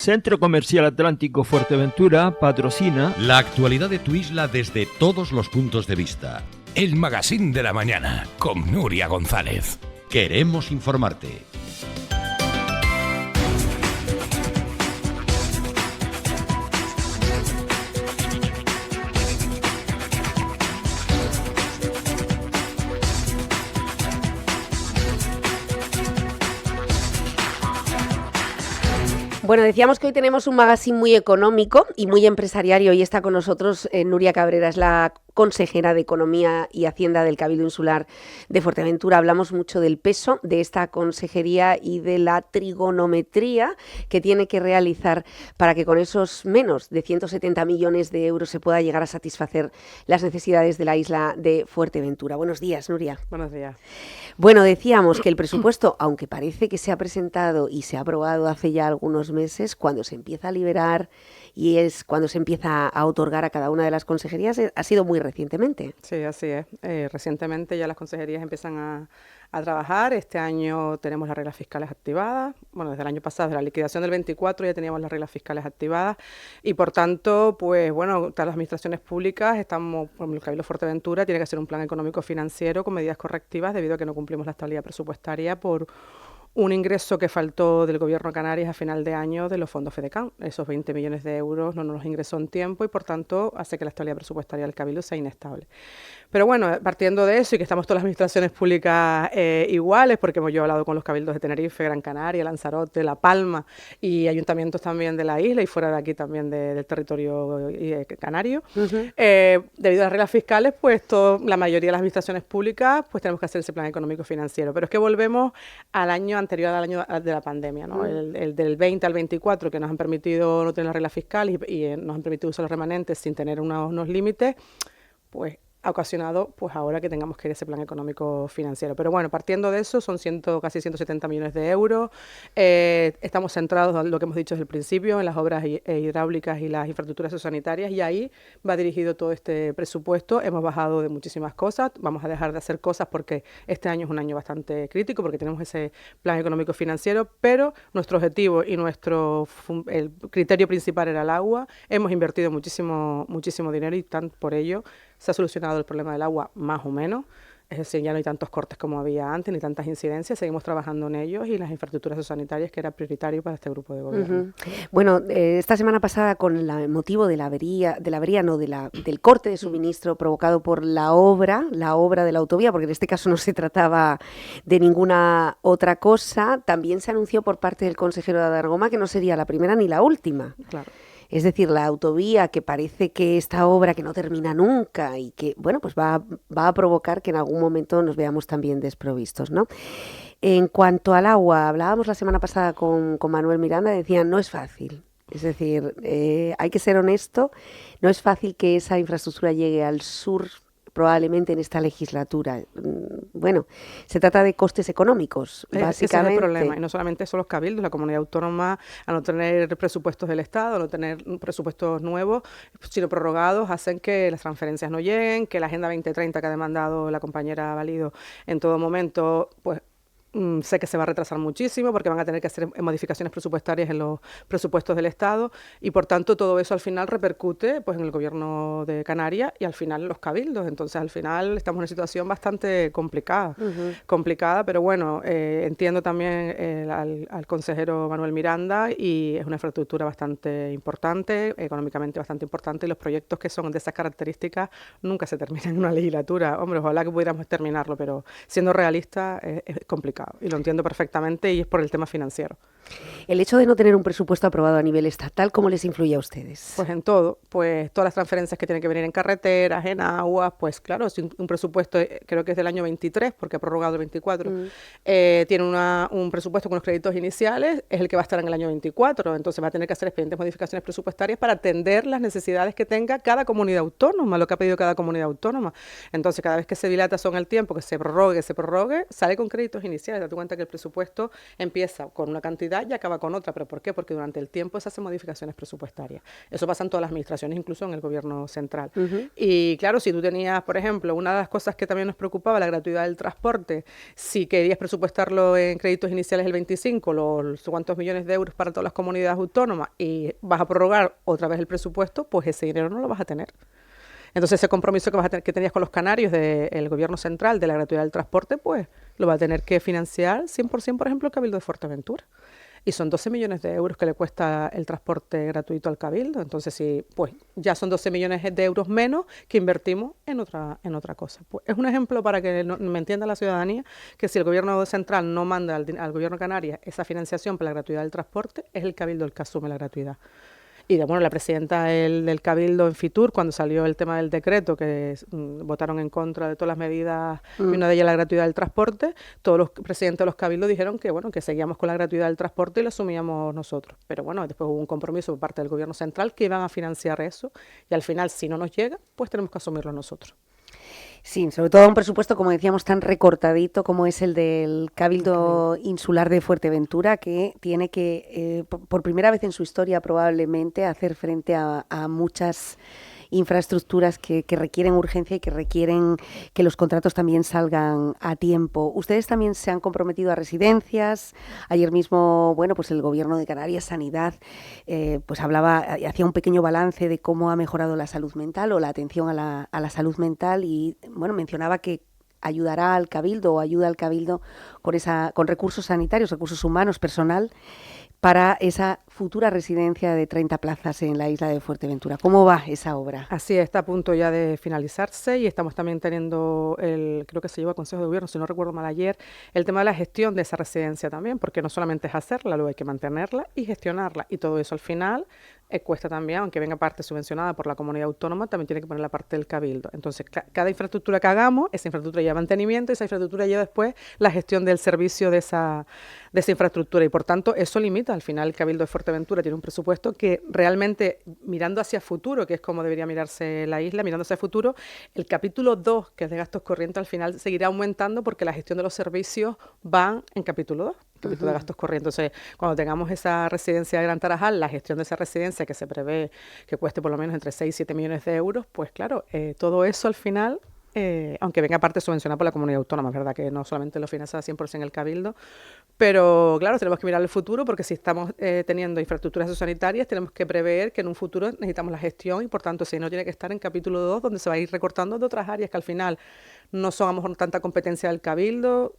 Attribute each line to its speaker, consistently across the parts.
Speaker 1: Centro Comercial Atlántico Fuerteventura patrocina
Speaker 2: la actualidad de tu isla desde todos los puntos de vista.
Speaker 3: El Magazín de la Mañana con Nuria González.
Speaker 2: Queremos informarte.
Speaker 4: Bueno, decíamos que hoy tenemos un magazine muy económico y muy empresarial y hoy está con nosotros Nuria Cabrera, es la consejera de Economía y Hacienda del Cabildo Insular de Fuerteventura. Hablamos mucho del peso de esta consejería y de la trigonometría que tiene que realizar para que con esos menos de 170 millones de euros se pueda llegar a satisfacer las necesidades de la isla de Fuerteventura. Buenos días, Nuria.
Speaker 5: Buenos días.
Speaker 4: Bueno, decíamos que el presupuesto, aunque parece que se ha presentado y se ha aprobado hace ya algunos meses, cuando se empieza a liberar y es cuando se empieza a otorgar a cada una de las consejerías, ha sido muy recientemente.
Speaker 5: Sí, así es. Recientemente ya las consejerías empiezan a trabajar. Este año tenemos las reglas fiscales activadas. Bueno, desde el año pasado, desde la liquidación del 24 ya teníamos las reglas fiscales activadas y por tanto, pues bueno, todas las administraciones públicas estamos, por el Cabildo Fuerteventura tiene que hacer un plan económico financiero con medidas correctivas debido a que no cumplimos la estabilidad presupuestaria por un ingreso que faltó del Gobierno de Canarias a final de año de los fondos FEDECAN. Esos 20 millones de euros no nos los ingresó en tiempo y por tanto hace que la estabilidad presupuestaria del Cabildo sea inestable. Pero bueno, partiendo de eso y que estamos todas las administraciones públicas iguales, porque yo he hablado con los cabildos de Tenerife, Gran Canaria, Lanzarote, La Palma y ayuntamientos también de la isla y fuera de aquí también del territorio canario. Debido a las reglas fiscales, pues la mayoría de las administraciones públicas pues tenemos que hacer ese plan económico financiero. Pero es que volvemos al año anterior al año de la pandemia, ¿no? El del 20 al 24, que nos han permitido no tener las reglas fiscales y nos han permitido usar los remanentes sin tener unos límites, pues ha ocasionado pues ahora que tengamos que ir a ese plan económico financiero. Pero bueno, partiendo de eso, son casi 170 millones de euros. Estamos centrados en lo que hemos dicho desde el principio, en las obras hidráulicas y las infraestructuras sanitarias, y ahí va dirigido todo este presupuesto. Hemos bajado de muchísimas cosas, vamos a dejar de hacer cosas porque este año es un año bastante crítico, porque tenemos ese plan económico financiero, pero nuestro objetivo y el criterio principal era el agua. Hemos invertido muchísimo dinero y por ello se ha solucionado el problema del agua más o menos, es decir, ya no hay tantos cortes como había antes, ni tantas incidencias, seguimos trabajando en ellos y las infraestructuras sanitarias, que era prioritario para este grupo de gobierno.
Speaker 4: Bueno, esta semana pasada, con el motivo del corte de suministro provocado por la obra de la autovía, porque en este caso no se trataba de ninguna otra cosa, también se anunció por parte del consejero de Adargoma que no sería la primera ni la última.
Speaker 5: Claro.
Speaker 4: Es decir, la autovía, que parece que esta obra que no termina nunca y que, bueno, pues va a provocar que en algún momento nos veamos también desprovistos, ¿no? En cuanto al agua, hablábamos la semana pasada con Manuel Miranda, decían, no es fácil. Es decir, hay que ser honesto, no es fácil que esa infraestructura llegue al sur probablemente en esta legislatura. Bueno, se trata de costes económicos, básicamente.
Speaker 5: Ese es el problema, y no solamente son los cabildos, la comunidad autónoma, al no tener presupuestos del Estado, al no tener presupuestos nuevos, sino prorrogados, hacen que las transferencias no lleguen, que la Agenda 2030 que ha demandado la compañera Valido en todo momento, pues sé que se va a retrasar muchísimo porque van a tener que hacer modificaciones presupuestarias en los presupuestos del Estado y por tanto todo eso al final repercute pues en el gobierno de Canarias y al final en los cabildos. Entonces al final estamos en una situación bastante complicada, pero bueno, entiendo también al consejero Manuel Miranda y es una infraestructura bastante importante, económicamente bastante importante y los proyectos que son de esas características nunca se terminan en una legislatura. Hombre, ojalá que pudiéramos terminarlo, pero siendo realista es complicado. Y lo entiendo perfectamente y es por el tema financiero.
Speaker 4: El hecho de no tener un presupuesto aprobado a nivel estatal, ¿cómo les influye a ustedes?
Speaker 5: Pues en todo, pues todas las transferencias que tienen que venir en carreteras, en aguas, pues claro, es un presupuesto, creo que es del año 23, porque ha prorrogado el 24, tiene un presupuesto con los créditos iniciales, es el que va a estar en el año 24, entonces va a tener que hacer expedientes modificaciones presupuestarias para atender las necesidades que tenga cada comunidad autónoma, lo que ha pedido cada comunidad autónoma. Entonces, cada vez que se dilata son el tiempo, que se prorrogue, sale con créditos iniciales. iniciales. Date cuenta que el presupuesto empieza con una cantidad y acaba con otra. ¿Pero por qué? Porque durante el tiempo se hacen modificaciones presupuestarias. Eso pasa en todas las administraciones, incluso en el gobierno central. Y claro, si tú tenías, por ejemplo, una de las cosas que también nos preocupaba, la gratuidad del transporte, si querías presupuestarlo en créditos iniciales el 25, los cuantos millones de euros para todas las comunidades autónomas, y vas a prorrogar otra vez el presupuesto, pues ese dinero no lo vas a tener. Entonces ese compromiso que vas a tener, que tenías con los canarios del gobierno central de la gratuidad del transporte, pues lo va a tener que financiar 100%, por ejemplo, el Cabildo de Fuerteventura. Y son 12 millones de euros que le cuesta el transporte gratuito al Cabildo. Entonces, sí, pues ya son 12 millones de euros menos que invertimos en otra cosa. Pues es un ejemplo para que me entienda la ciudadanía, que si el gobierno central no manda al gobierno de Canarias esa financiación para la gratuidad del transporte, es el Cabildo el que asume la gratuidad. Y bueno, la presidenta del Cabildo en Fitur, cuando salió el tema del decreto, que votaron en contra de todas las medidas, y una de ellas la gratuidad del transporte, todos los presidentes de los cabildos dijeron que bueno, que seguíamos con la gratuidad del transporte y lo asumíamos nosotros. Pero bueno, después hubo un compromiso por parte del gobierno central que iban a financiar eso, y al final, si no nos llega, pues tenemos que asumirlo nosotros.
Speaker 4: Sí, sobre todo un presupuesto, como decíamos, tan recortadito como es el del Cabildo Insular de Fuerteventura, que tiene que, por primera vez en su historia probablemente, hacer frente a muchas infraestructuras que requieren urgencia y que requieren que los contratos también salgan a tiempo. Ustedes también se han comprometido a residencias. Ayer mismo, bueno, pues el Gobierno de Canarias, Sanidad, pues hacía un pequeño balance de cómo ha mejorado la salud mental o la atención a la salud mental y, bueno, mencionaba que ayudará al Cabildo o ayuda al Cabildo con recursos sanitarios, recursos humanos, personal, para esa futura residencia de 30 plazas en la isla de Fuerteventura. ¿Cómo va esa obra?
Speaker 5: Así es, está a punto ya de finalizarse y estamos también teniendo, creo que se llevó al Consejo de Gobierno, si no recuerdo mal ayer, el tema de la gestión de esa residencia también, porque no solamente es hacerla, luego hay que mantenerla y gestionarla. Y todo eso al final cuesta también, aunque venga parte subvencionada por la comunidad autónoma, también tiene que poner la parte del Cabildo. Entonces, cada infraestructura que hagamos, esa infraestructura lleva mantenimiento y esa infraestructura lleva después la gestión del servicio de esa infraestructura. Y por tanto, eso limita. Al final, el Cabildo de Fuerteventura tiene un presupuesto que realmente, mirando hacia futuro, que es como debería mirarse la isla, mirando hacia futuro, el capítulo 2, que es de gastos corrientes, al final seguirá aumentando porque la gestión de los servicios van en capítulo 2. Capítulo de gastos corrientes. Entonces, cuando tengamos esa residencia de Gran Tarajal, la gestión de esa residencia que se prevé que cueste por lo menos entre 6 y 7 millones de euros, pues claro, todo eso al final, aunque venga parte subvencionada por la comunidad autónoma, es verdad que no solamente lo financia 100% el Cabildo, pero claro, tenemos que mirar el futuro porque si estamos teniendo infraestructuras sanitarias, tenemos que prever que en un futuro necesitamos la gestión y por tanto, si no tiene que estar en capítulo 2, donde se va a ir recortando de otras áreas que al final no son a lo mejor tanta competencia del Cabildo.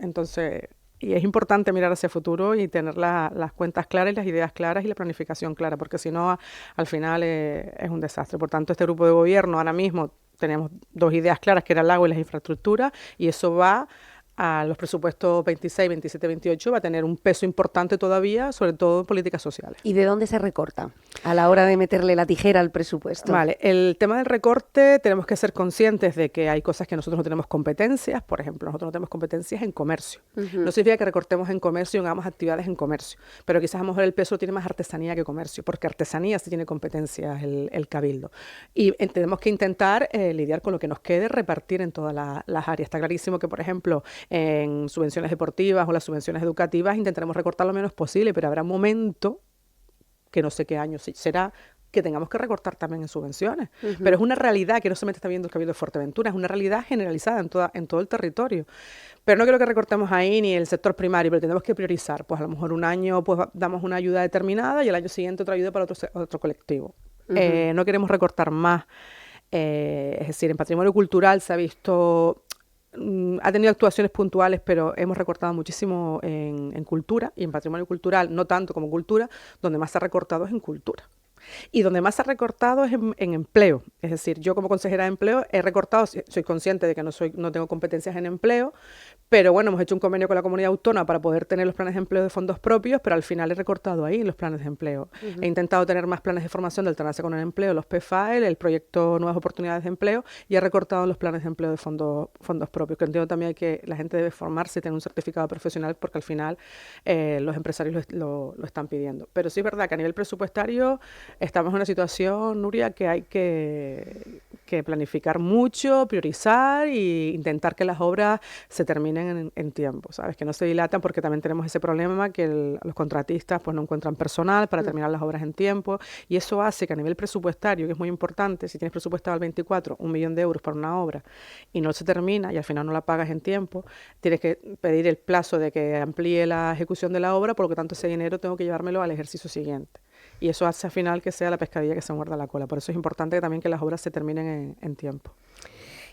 Speaker 5: Entonces, y es importante mirar hacia el futuro y tener las cuentas claras y las ideas claras y la planificación clara, porque si no, al final es un desastre. Por tanto, este grupo de gobierno ahora mismo tenemos dos ideas claras, que era el agua y las infraestructuras, y eso va a los presupuestos 26, 27, 28, va a tener un peso importante todavía, sobre todo en políticas sociales.
Speaker 4: ¿Y de dónde se recorta a la hora de meterle la tijera al presupuesto?
Speaker 5: Vale, el tema del recorte tenemos que ser conscientes de que hay cosas que nosotros no tenemos competencias. Por ejemplo, nosotros no tenemos competencias en comercio. No significa que recortemos en comercio y hagamos actividades en comercio, pero quizás a lo mejor el peso tiene más artesanía que comercio, porque artesanía sí tiene competencias el Cabildo. Y tenemos que intentar lidiar con lo que nos quede, repartir en todas las áreas. Está clarísimo que, por ejemplo, en subvenciones deportivas o las subvenciones educativas intentaremos recortar lo menos posible, pero habrá un momento, que no sé qué año será, que tengamos que recortar también en subvenciones. Pero es una realidad que no solamente está viendo el Cabildo de Fuerteventura, es una realidad generalizada en todo el territorio. Pero no quiero que recortemos ahí ni el sector primario, pero tenemos que priorizar. Pues a lo mejor un año pues damos una ayuda determinada y el año siguiente otra ayuda para otro colectivo. No queremos recortar más. Es decir, en patrimonio cultural se ha visto... ha tenido actuaciones puntuales, pero hemos recortado muchísimo en cultura y en patrimonio cultural, no tanto como cultura, donde más se ha recortado es en cultura. Y donde más se ha recortado es en empleo. Es decir, yo como consejera de empleo he recortado, soy consciente de que no tengo competencias en empleo, pero bueno, hemos hecho un convenio con la comunidad autónoma para poder tener los planes de empleo de fondos propios, pero al final he recortado ahí los planes de empleo. He intentado tener más planes de formación de alternancia con el empleo, los PFAEL, el proyecto Nuevas Oportunidades de Empleo, y he recortado los planes de empleo de fondos propios, que entiendo también que la gente debe formarse y tener un certificado profesional porque al final los empresarios lo están pidiendo. Pero sí es verdad que a nivel presupuestario estamos en una situación, Nuria, que hay que que planificar mucho, priorizar e intentar que las obras se terminen en tiempo, ¿sabes? Que no se dilatan, porque también tenemos ese problema que los contratistas pues no encuentran personal para terminar las obras en tiempo, y eso hace que a nivel presupuestario, que es muy importante, si tienes presupuestado al 24 1 millón de euros para una obra y no se termina y al final no la pagas en tiempo, tienes que pedir el plazo de que amplíe la ejecución de la obra, por lo que tanto ese dinero tengo que llevármelo al ejercicio siguiente. Y eso hace al final que sea la pescadilla que se muerda la cola. Por eso es importante también que las obras se terminen en tiempo.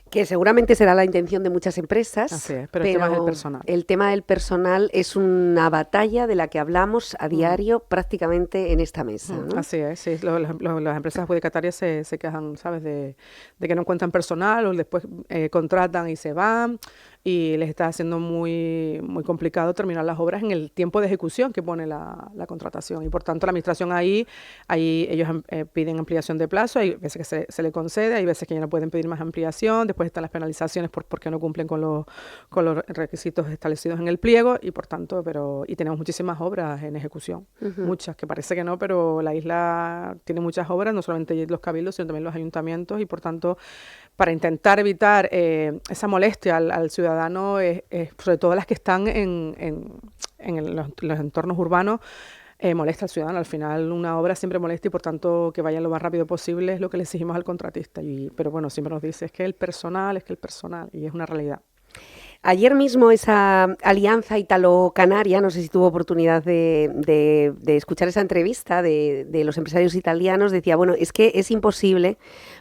Speaker 4: Que seguramente será la intención de muchas empresas.
Speaker 5: Así es, pero el tema es el personal.
Speaker 4: El tema del personal es una batalla de la que hablamos a diario prácticamente en esta mesa, ¿no?
Speaker 5: Así es, sí. Las empresas adjudicatarias se quejan, ¿sabes?, de que no encuentran personal, o después contratan y se van, y les está haciendo muy, muy complicado terminar las obras en el tiempo de ejecución que pone la contratación. Y por tanto la administración ahí ellos piden ampliación de plazo, hay veces que se le concede, hay veces que ya no pueden pedir más ampliación, después están las penalizaciones porque no cumplen con los requisitos establecidos en el pliego, y por tanto, y tenemos muchísimas obras en ejecución, muchas, que parece que no, pero la isla tiene muchas obras, no solamente los cabildos, sino también los ayuntamientos, y por tanto, para intentar evitar esa molestia al ciudadano, sobre todo las que están en los entornos urbanos, molesta al ciudadano. Al final una obra siempre molesta, y por tanto que vayan lo más rápido posible es lo que le exigimos al contratista. Pero bueno, siempre nos dice es que el personal, y es una realidad.
Speaker 4: Ayer mismo esa alianza italo-canaria, no sé si tuvo oportunidad de escuchar esa entrevista de los empresarios italianos, decía, bueno, es que es imposible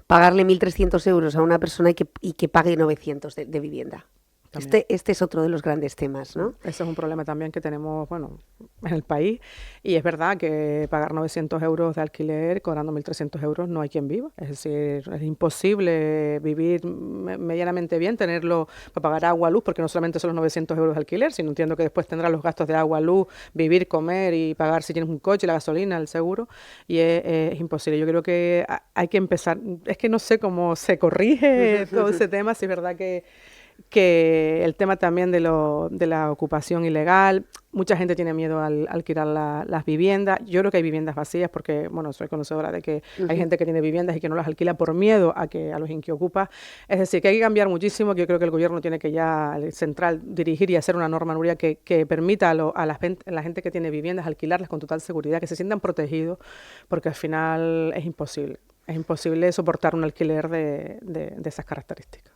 Speaker 4: pagarle 1.300 euros a una persona y que pague 900 de vivienda. Este es otro de los grandes temas, ¿no?
Speaker 5: Ese es un problema también que tenemos, en el país, y es verdad que pagar 900 euros de alquiler cobrando 1.300 euros no hay quien viva. Es decir, es imposible vivir medianamente bien, tenerlo para pagar agua, luz, porque no solamente son los 900 euros de alquiler, sino entiendo que después tendrás los gastos de agua, luz, vivir, comer y pagar si tienes un coche, la gasolina, el seguro, y es imposible. Yo creo que hay que empezar, es que no sé cómo se corrige todo ese tema, si es verdad que el tema también de la ocupación ilegal, mucha gente tiene miedo al alquilar las viviendas. Yo creo que hay viviendas vacías porque, soy conocedora de que hay gente que tiene viviendas y que no las alquila por miedo a los inquiocupas. Es decir, que hay que cambiar muchísimo, que yo creo que el gobierno tiene que ya, el central, dirigir y hacer una norma, Nuria, que permita a la gente que tiene viviendas alquilarlas con total seguridad, que se sientan protegidos, porque al final es imposible. Es imposible soportar un alquiler de esas características.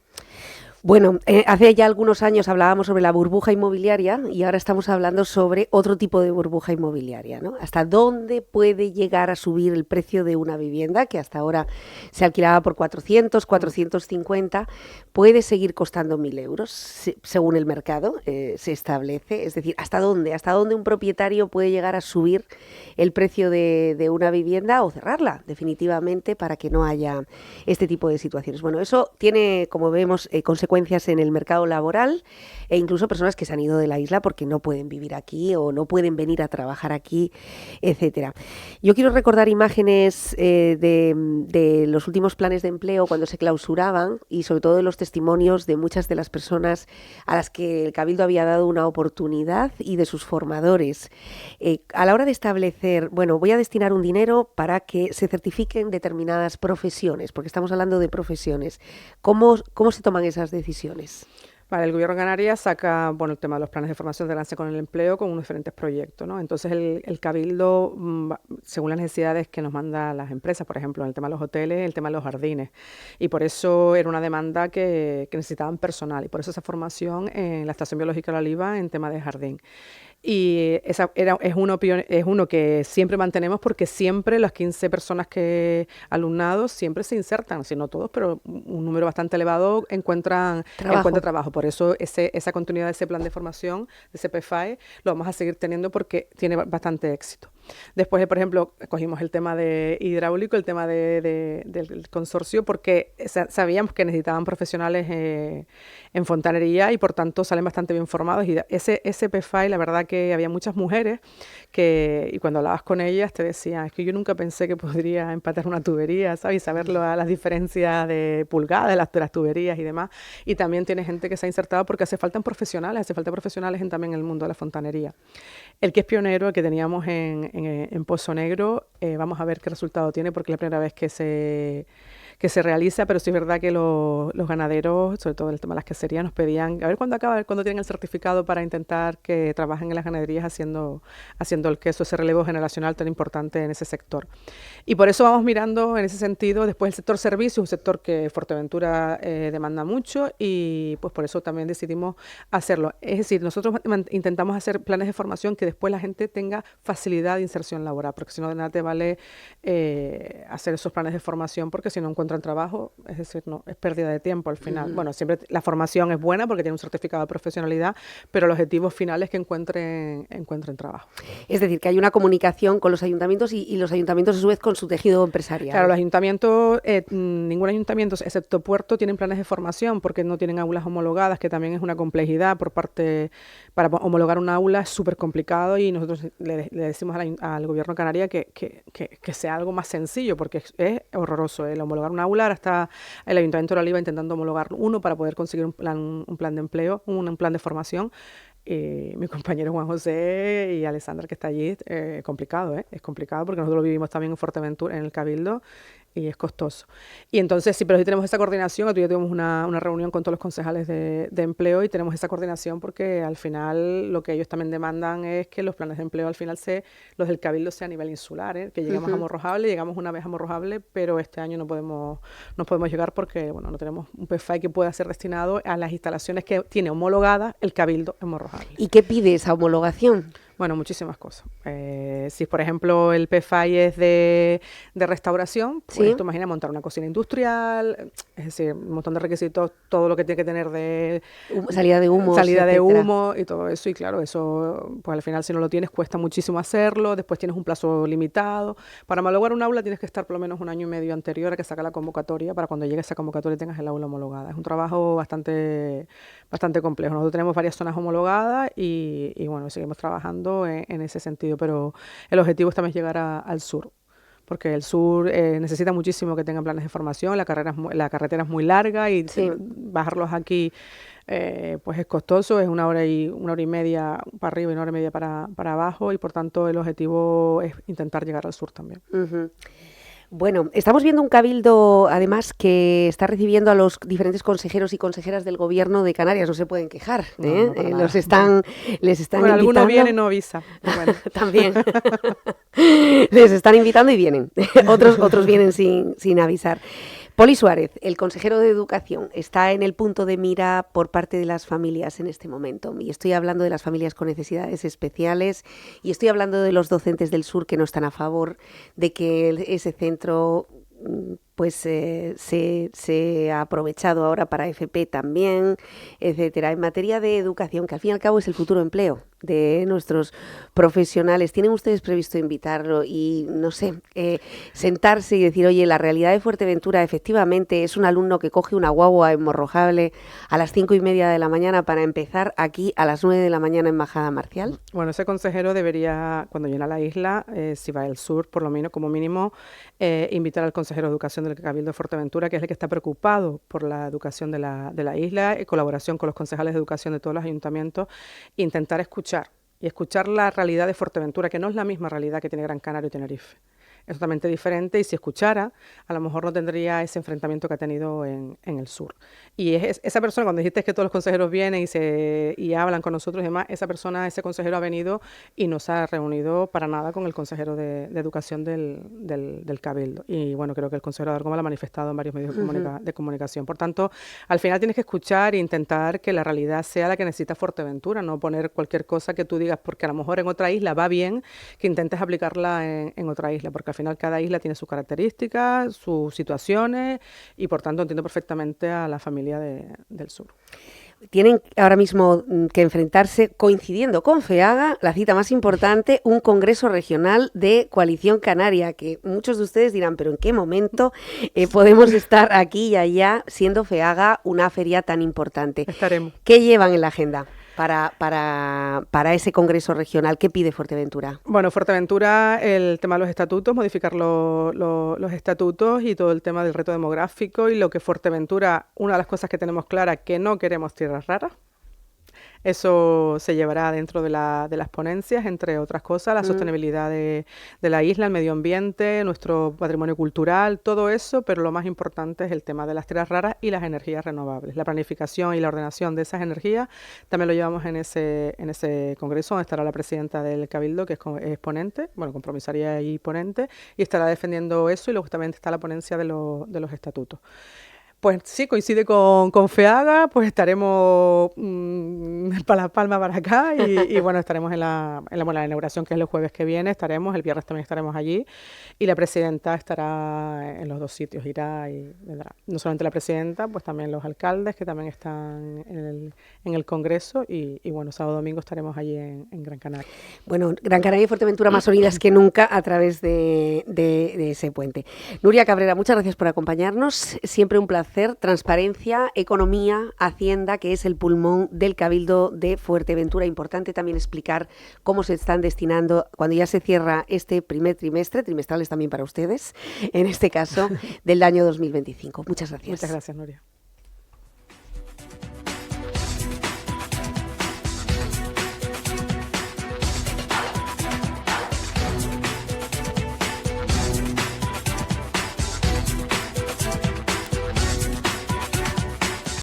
Speaker 4: Bueno, hace ya algunos años hablábamos sobre la burbuja inmobiliaria y ahora estamos hablando sobre otro tipo de burbuja inmobiliaria, ¿no? ¿Hasta dónde puede llegar a subir el precio de una vivienda que hasta ahora se alquilaba por 400, 450? ¿Puede seguir costando 1.000 euros según el mercado se establece? Es decir, ¿hasta dónde un propietario puede llegar a subir el precio de una vivienda o cerrarla definitivamente para que no haya este tipo de situaciones? Bueno, eso tiene, como vemos, consecuencias en el mercado laboral e incluso personas que se han ido de la isla porque no pueden vivir aquí o no pueden venir a trabajar aquí, etcétera. Yo quiero recordar imágenes de los últimos planes de empleo cuando se clausuraban y sobre todo de los testimonios de muchas de las personas a las que el Cabildo había dado una oportunidad y de sus formadores. A la hora de establecer, voy a destinar un dinero para que se certifiquen determinadas profesiones, porque estamos hablando de profesiones. ¿Cómo se toman esas decisiones?
Speaker 5: Vale, el Gobierno de Canarias saca, el tema de los planes de formación de enlace con el empleo con unos diferentes proyectos, ¿no? Entonces el Cabildo, según las necesidades que nos manda las empresas, por ejemplo, en el tema de los hoteles, el tema de los jardines, y por eso era una demanda que necesitaban personal, y por eso esa formación en la Estación Biológica de la Oliva en tema de jardín. Y es uno que siempre mantenemos porque siempre las 15 personas alumnados siempre se insertan, si no todos, pero un número bastante elevado encuentra trabajo. Por eso esa continuidad de ese plan de formación, de ese PFAE, lo vamos a seguir teniendo porque tiene bastante éxito. Después, por ejemplo, cogimos el tema de hidráulico, el tema del consorcio, porque sabíamos que necesitaban profesionales en fontanería y por tanto salen bastante bien formados. Y ese PFAE, la verdad que había muchas mujeres y cuando hablabas con ellas te decían, es que yo nunca pensé que podría empatar una tubería, ¿sabes? Y saber las diferencias de pulgadas de las tuberías y demás. Y también tiene gente que se ha insertado porque hace falta profesionales también en el mundo de la fontanería. El que es pionero, el que teníamos en Pozo Negro, vamos a ver qué resultado tiene porque es la primera vez que que se realiza, pero sí es verdad que los ganaderos, sobre todo el tema de las queserías, nos pedían, a ver cuándo acaba, a ver cuándo tienen el certificado para intentar que trabajen en las ganaderías haciendo el queso, ese relevo generacional tan importante en ese sector. Y por eso vamos mirando en ese sentido. Después el sector servicios, un sector que Fuerteventura demanda mucho, y pues por eso también decidimos hacerlo. Es decir, nosotros intentamos hacer planes de formación que después la gente tenga facilidad de inserción laboral, porque si no, de nada te vale hacer esos planes de formación, porque si no encuentran trabajo, es decir, no, es pérdida de tiempo al final. Bueno, siempre la formación es buena porque tiene un certificado de profesionalidad, pero el objetivo final es que encuentren trabajo.
Speaker 4: Es decir, que hay una comunicación con los ayuntamientos y los ayuntamientos a su vez con su tejido empresarial.
Speaker 5: Claro, los ayuntamientos, ningún ayuntamiento, excepto Puerto, tienen planes de formación porque no tienen aulas homologadas, que también es una complejidad para homologar una aula es súper complicado, y nosotros le decimos al gobierno de Canarias que sea algo más sencillo, porque es horroroso el homologar una aula. Ahora está el Ayuntamiento de Oliva intentando homologar uno para poder conseguir un plan de empleo, un plan de formación. Mi compañero Juan José y Alessandra, que está allí, es complicado porque nosotros lo vivimos también en Fuerteventura, en el Cabildo, y es costoso. Y entonces, sí, pero sí tenemos esa coordinación. Otro día tuvimos una reunión con todos los concejales de empleo, y tenemos esa coordinación porque al final lo que ellos también demandan es que los planes de empleo al final los del Cabildo sea a nivel insular, que lleguemos a Morrojable. Llegamos una vez a Morrojable, pero este año no podemos llegar porque no tenemos un PFAI que pueda ser destinado a las instalaciones que tiene homologadas el Cabildo en Morrojable.
Speaker 4: ¿Y qué pide esa homologación?
Speaker 5: Bueno, muchísimas cosas. Si, por ejemplo, el PFAI es de restauración, pues tú imaginas montar una cocina industrial, es decir, un montón de requisitos, todo lo que tiene que tener de
Speaker 4: salida de humo,
Speaker 5: y todo eso. Y claro, eso, pues al final, si no lo tienes, cuesta muchísimo hacerlo. Después tienes un plazo limitado. Para homologar un aula tienes que estar por lo menos un año y medio anterior a que saque la convocatoria, para cuando llegue esa convocatoria tengas el aula homologada. Es un trabajo bastante complejo. Nosotros tenemos varias zonas homologadas y bueno, seguimos trabajando en ese sentido, pero el objetivo es también llegar al sur, porque el sur necesita muchísimo que tengan planes de formación. La carretera es muy larga, y bajarlos aquí pues es costoso, es una hora y media para arriba y una hora y media para abajo, y por tanto el objetivo es intentar llegar al sur también.
Speaker 4: Bueno, estamos viendo un cabildo, además, que está recibiendo a los diferentes consejeros y consejeras del Gobierno de Canarias. No se pueden quejar, ¿eh? Les están invitando.
Speaker 5: Algunos vienen, no avisa. Bueno.
Speaker 4: También. Les están invitando y vienen. Otros vienen sin avisar. Poli Suárez, el consejero de Educación, está en el punto de mira por parte de las familias en este momento. Y estoy hablando de las familias con necesidades especiales, y estoy hablando de los docentes del sur que no están a favor de que ese centro pues se ha aprovechado ahora para FP también, etcétera. En materia de educación, que al fin y al cabo es el futuro empleo de nuestros profesionales, ¿tienen ustedes previsto invitarlo y, no sé, sentarse y decir, oye, la realidad de Fuerteventura efectivamente es un alumno que coge una guagua en Morrojable a las 5:30 de la mañana para empezar aquí a las 9 de la mañana en Majada Marcial?
Speaker 5: Bueno, ese consejero debería, cuando llena la isla, si va al sur, por lo menos, como mínimo, invitar al consejero de Educación del Cabildo de Fuerteventura, que es el que está preocupado por la educación de la isla, en colaboración con los concejales de educación de todos los ayuntamientos, intentar escuchar la realidad de Fuerteventura, que no es la misma realidad que tiene Gran Canaria y Tenerife. Es totalmente diferente, y si escuchara, a lo mejor no tendría ese enfrentamiento que ha tenido en el sur. Y esa persona, cuando dijiste que todos los consejeros vienen y hablan con nosotros y demás, ese consejero ha venido y no se ha reunido para nada con el consejero de Educación del Cabildo. Y bueno, creo que el consejero de Argoma lo ha manifestado en varios medios de comunicación. Por tanto, al final tienes que escuchar e intentar que la realidad sea la que necesita Fuerteventura, no poner cualquier cosa que tú digas, porque a lo mejor en otra isla va bien, que intentes aplicarla en otra isla, porque al final cada isla tiene sus características, sus situaciones, y por tanto entiendo perfectamente a la familia del sur.
Speaker 4: Tienen ahora mismo que enfrentarse, coincidiendo con FEAGA, la cita más importante, un congreso regional de Coalición Canaria, que muchos de ustedes dirán, pero ¿en qué momento podemos estar aquí y allá siendo FEAGA una feria tan importante?
Speaker 5: Estaremos.
Speaker 4: ¿Qué llevan en la agenda para ese congreso regional? ¿Qué pide Fuerteventura?
Speaker 5: Bueno, Fuerteventura, el tema de los estatutos, modificar los estatutos y todo el tema del reto demográfico, y lo que Fuerteventura, una de las cosas que tenemos clara, que no queremos tierras raras. Eso se llevará dentro de las ponencias, entre otras cosas, la sostenibilidad de la isla, el medio ambiente, nuestro patrimonio cultural, todo eso, pero lo más importante es el tema de las tierras raras y las energías renovables. La planificación y la ordenación de esas energías también lo llevamos en ese congreso, donde estará la presidenta del Cabildo, que es ponente, bueno, compromisaria y ponente, y estará defendiendo eso, y luego también está la ponencia de los estatutos. Pues sí, coincide con FEAGA, pues estaremos para Las Palmas para acá y bueno, estaremos en la inauguración, que es el jueves que viene, el viernes también estaremos allí, y la presidenta estará en los dos sitios, irá y vendrá. No solamente la presidenta, pues también los alcaldes que también están en el Congreso y bueno, sábado domingo estaremos allí en Gran Canaria.
Speaker 4: Bueno, Gran Canaria y Fuerteventura más unidas que nunca a través de ese puente. Nuria Cabrera, muchas gracias por acompañarnos, siempre un placer. Transparencia, economía, hacienda, que es el pulmón del Cabildo de Fuerteventura. Importante también explicar cómo se están destinando, cuando ya se cierra este primer trimestre, trimestrales también para ustedes, en este caso, del año 2025. Muchas gracias.
Speaker 5: Muchas gracias, Nuria.